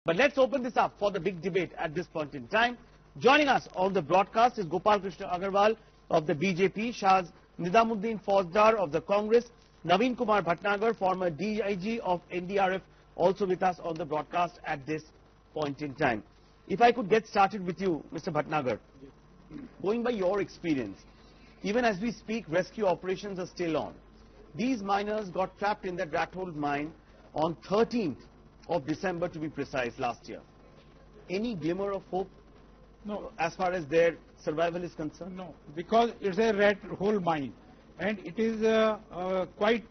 But let's open this up for the big debate at this point in time. Joining us on the broadcast is Gopal Krishna Agarwal of the BJP, Shaz Nizamuddin Fauzdar of the Congress, Naveen Kumar Bhatnagar, former DIG of NDRF, also with us on the broadcast at this point in time. If I could get started with you, Mr. Bhatnagar, going by your experience, even as we speak, rescue operations are still on. These miners got trapped in that rat hole mine on 13th of December, to be precise, last year. Any glimmer of hope? No. As far as their survival is concerned? No, because it's a rat hole mine and it is quite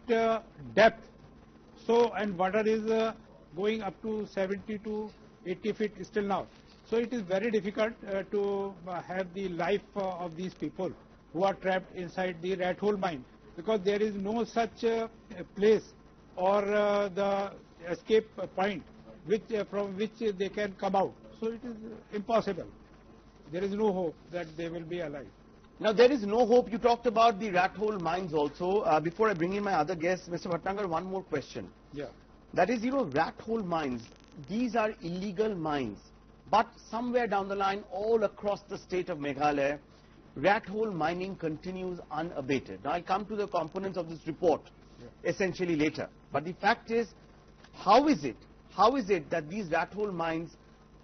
depth. So, and water is going up to 70 to 80 feet still now. So it is very difficult to have the life of these people who are trapped inside the rat hole mine, because there is no such place or the escape point from which they can come out. So it is impossible. There is no hope that they will be alive. Now, there is no hope. You talked about the rat hole mines also. Before I bring in my other guests, Mr. Bhatnagar, one more question. Yeah. That is, rat hole mines, these are illegal mines. But somewhere down the line, all across the state of Meghalaya, rat hole mining continues unabated. Now, I'll come to the components of this report essentially later. But the fact is, how is it that these rat hole mines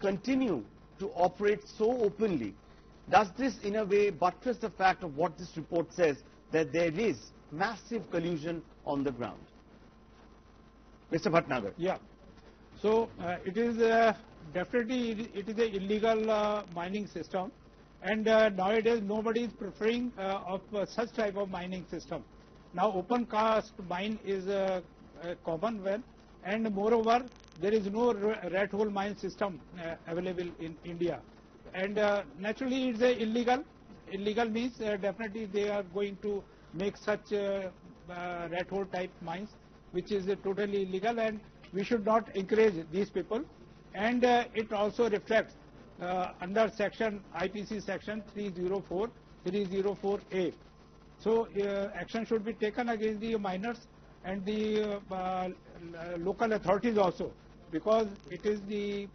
continue to operate so openly? Does this in a way buttress the fact of what this report says, that there is massive collusion on the ground? Mr. Bhatnagar. Yeah. So it is definitely it is a illegal mining system, and nowadays nobody is preferring of such type of mining system. Now open cast mine is a common one, and moreover there is no rat hole mine system available in India, and naturally it's illegal. Illegal means definitely they are going to make such rat hole type mines, which is totally illegal, and we should not encourage these people. And it also reflects under section IPC section 304A. So action should be taken against the miners and the local authorities also, because it is the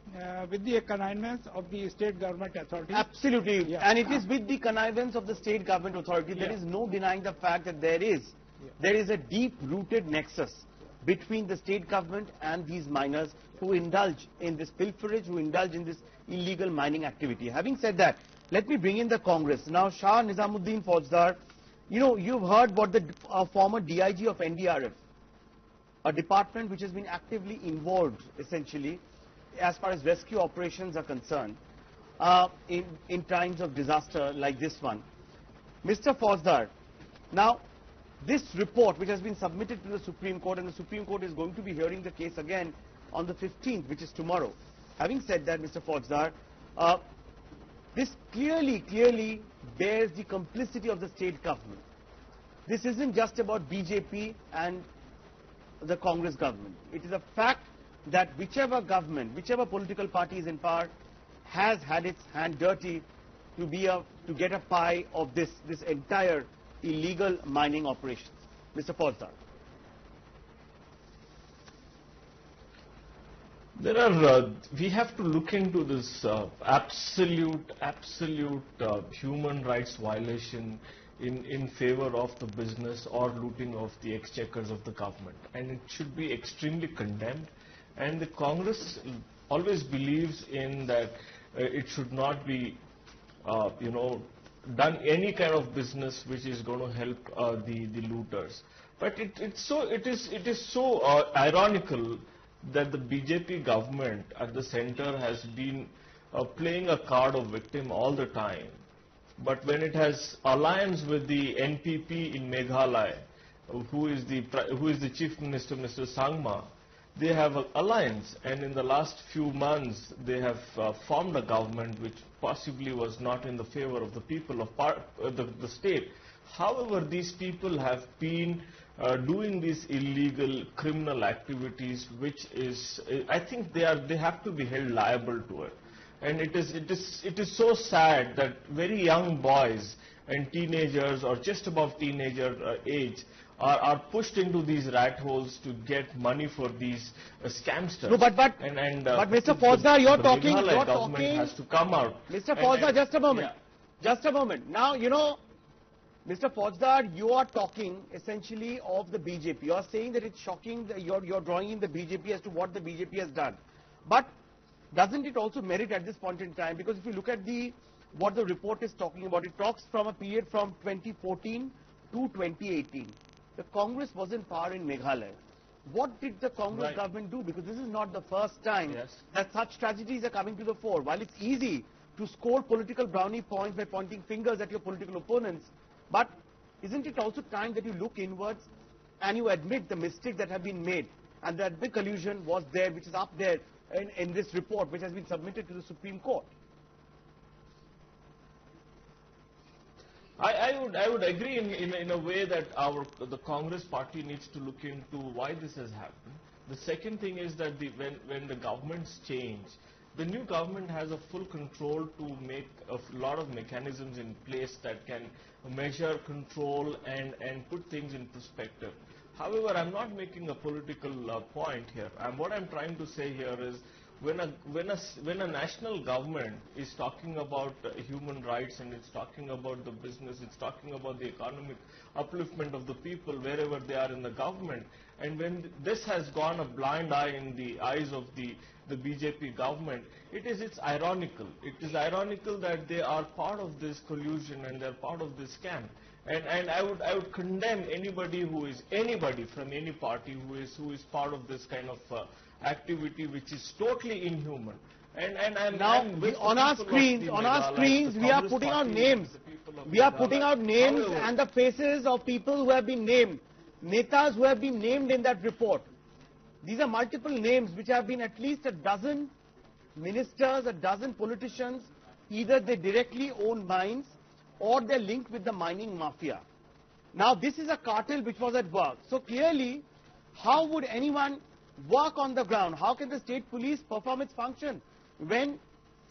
with the connivance of the state government authorities. Absolutely, yeah. And it is with the connivance of the state government authority. There is no denying the fact that there is a deep-rooted nexus between the state government and these miners who indulge in this pilferage, who indulge in this illegal mining activity. Having said that, let me bring in the Congress. Now, Shah Nizamuddin Fauzdar, you've heard what the former DIG of NDRF, a department which has been actively involved, essentially, as far as rescue operations are concerned, in times of disaster like this one. Mr. Fauzdar, now, this report, which has been submitted to the Supreme Court, and the Supreme Court is going to be hearing the case again on the 15th, which is tomorrow. Having said that, Mr. Fauzdar, this clearly bears the complicity of the state government. This isn't just about BJP and the Congress government. It is a fact that whichever government, whichever political party is in power, has had its hand dirty to get a pie of this entire illegal mining operations. Mr. Fauzdar. We have to look into this absolute human rights violation in favor of the business or looting of the exchequers of the government, and it should be extremely condemned. And the Congress always believes in that it should not be, done any kind of business which is going to help the looters. But it is so ironical that the BJP government at the center has been playing a card of victim all the time. But when it has alliance with the NPP in Meghalaya, who is the Chief Minister, Mr. Sangma, they have an alliance, and in the last few months they have formed a government which possibly was not in the favor of the people of the state. However, these people have been doing these illegal criminal activities, which is, I think they have to be held liable to it. And it is so sad that very young boys and teenagers or just above teenager age are pushed into these rat holes to get money for these scamsters. No, but Mr. Fauzdar, you're talking. Has to come out. Mr. Fauzdar, just a moment. Yeah. Just a moment. Now, you know, Mr. Fauzdar, you are talking essentially of the BJP. You are saying that it's shocking that you're drawing in the BJP as to what the BJP has done. But doesn't it also merit at this point in time? Because if you look at what the report is talking about, it talks from a period from 2014 to 2018. The Congress was in power in Meghalaya. What did the Congress government do? Because this is not the first time that such tragedies are coming to the fore. While it's easy to score political brownie points by pointing fingers at your political opponents, but isn't it also time that you look inwards and you admit the mistakes that have been made and that big collusion was there, which is up there in this report, which has been submitted to the Supreme Court? I would agree in a way that the Congress party needs to look into why this has happened. The second thing is that when the governments change, the new government has a full control to make a lot of mechanisms in place that can measure, control, and put things in perspective. However, I'm not making a political point here. What I'm trying to say here is when a national government is talking about human rights and it's talking about the business, it's talking about the economic upliftment of the people wherever they are in the government, and when this has gone a blind eye in the eyes of the BJP government, it's ironical. It is ironical that they are part of this collusion and they're part of this scam. And I would condemn anybody from any party who is part of this kind of activity, which is totally inhuman. On our screens, we are putting out names. We are putting out names and the faces of people who have been named, netas who have been named in that report. These are multiple names which have been at least a dozen ministers, a dozen politicians. Either they directly own mines or they're linked with the mining mafia. Now, this is a cartel which was at work. So clearly, how would anyone work on the ground? How can the state police perform its function when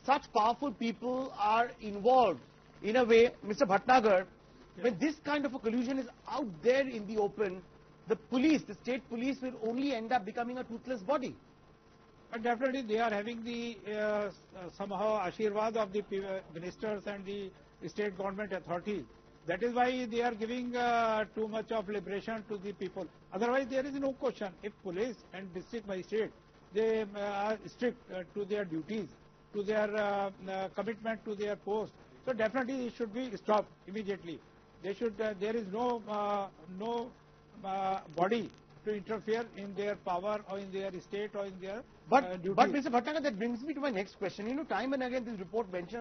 such powerful people are involved? In a way, Mr. Bhatnagar, when this kind of a collusion is out there in the open, the state police will only end up becoming a toothless body. But definitely they are having the somehow ashirwad of the ministers and the state government authorities. That is why they are giving too much of liberation to the people. Otherwise there is no question. If police and district magistrate, they are strict to their duties, to their commitment to their post, so definitely it should be stopped immediately. They should. There is no body to interfere in their power or in their state or in their duties. But Mr. Bhatnagar, that brings me to my next question. You know, time and again this report mentions